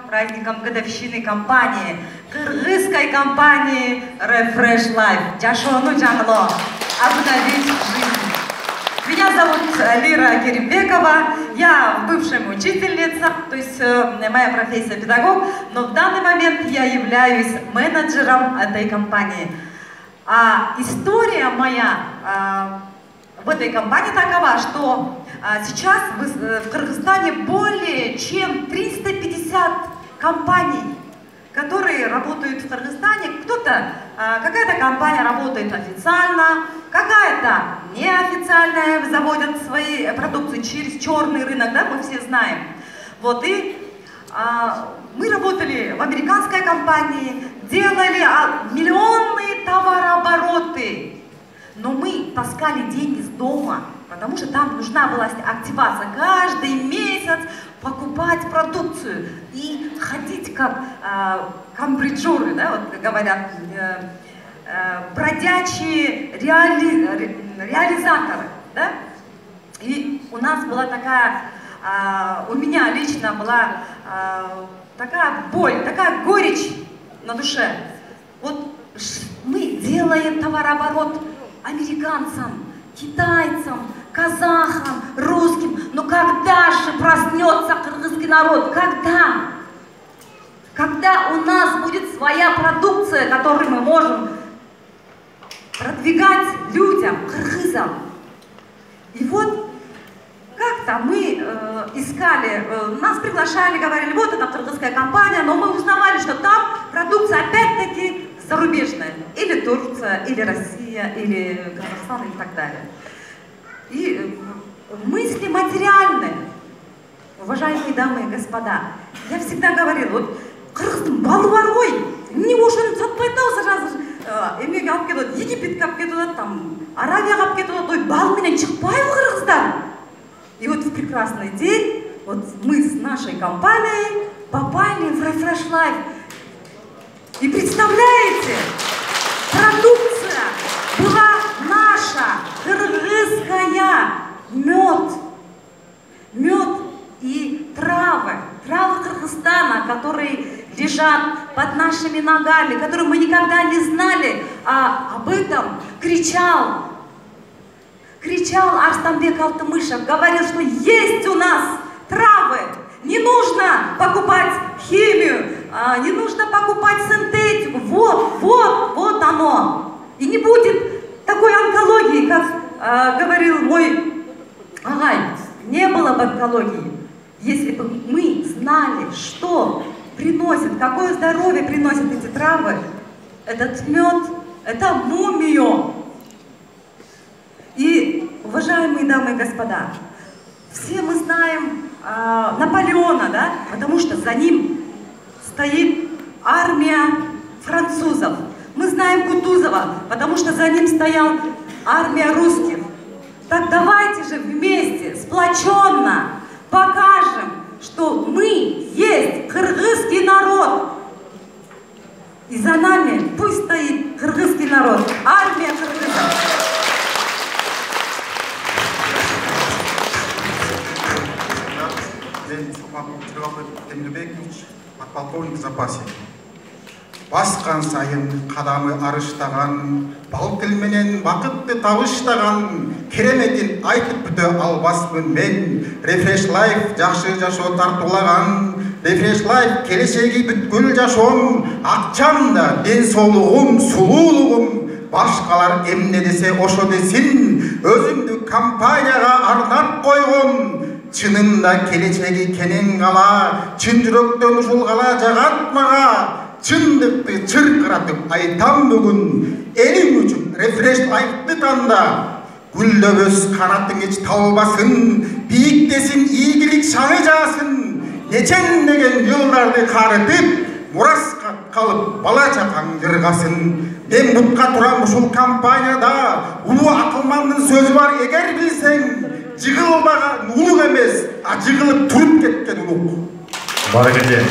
праздником годовщины компании, кыргызской компании Refresh Life. Жашоону жаңылоо, обновить жизнь. Меня зовут Лира Керимбекова, я бывшая учительница, то есть моя профессия педагог, но в данный момент я являюсь менеджером этой компании. А история моя в этой компании такова, что сейчас в Кыргызстане более чем 350 компаний, которые работают в Кыргызстане. Какая-то компания работает официально, какая-то неофициальная, заводят свои продукции через черный рынок, да, мы все знаем. Вот, и мы работали в американской компании, делали миллионные товарообороты, но мы таскали деньги с дома, потому что там нужна была активация каждый месяц, покупать продукцию и ходить как камбриджеры, да, вот говорят, бродячие реализаторы, да? И у нас была такая, у меня лично была такая боль, такая горечь на душе. Вот мы делаем товарооборот американцам, китайцам, казахам, русским, но когда же проснется кыргызский народ? Когда? Когда у нас будет своя продукция, которую мы можем продвигать людям, кыргызам? И вот как-то мы искали, нас приглашали, говорили, вот это кыргызская компания, но мы узнавали, что там продукция опять-таки зарубежная. Или Турция, или Россия, или Казахстан, и так далее. И мысли материальные, уважаемые дамы и господа, я всегда говорила, вот кыргыздын балы бар ғой, не ошоны сатпайды да сразу эмеге алып кетип атат, Египетке алып кетип атат, там Аравияга алып кетип атат, ой, бал менен чыкпайбы кыргыздар? И вот в прекрасный день вот мы с нашей компанией попали в Refresh Life. И представляете, продукция была наша, кыргызская, мед и травы Кыргызстана, которые лежат под нашими ногами, которые мы никогда не знали, а об этом кричал Арстанбек Алтымышев, говорил, что есть у нас травы, не нужно покупать химию, не нужно покупать синтетику, вот оно. И не будет такой онкологии, как говорил мой агай, не было бы онкологии, если бы мы знали, что приносит, какое здоровье приносят эти травы, этот мед, это мумиё. И, уважаемые дамы и господа, все мы знаем Наполеона, да, потому что за ним стоит армия французов. Мы знаем Кутузова, потому что за ним стояла армия русских. Так давайте же вместе, сплоченно покажем, что мы есть кыргызский народ. И за нами пусть стоит кыргызский народ, армия кыргызов. Темирбекович, подполковник в запасе. Басқан сайын қадамы арыштаған, бал тілменен бақытты табыштаған, кереметін айтып бүті албаспын мен. Refresh Life жақсы жашоо тартулаған, Refresh Life келешегі бүткіл жашоом, ақчам да, денсаулығым, сұлулығым, башқалар эмне десе ошо десин, өзүмдү компанияға арнап койгом. Чынында келечеги кенен кала, чын жүрөктөн ушул кала жагат мага. Чындыкты чыркыратып айтам бүгүн, элиң үчүн Refresh Life'ты танда. Гүлдөбөз канатың эч талбасын, бийиктесин ийгилик шаңы жаасын. Нечендеген жылдарды карытып, мураска калып бала чакаң жыргасын. Мен бутка турам ушул компанияда, улуу акылмандын сөзү бар, эгер билсең, жыгылбаган улук эмес, а жыгылып туруп кеткен улук. Баракелде.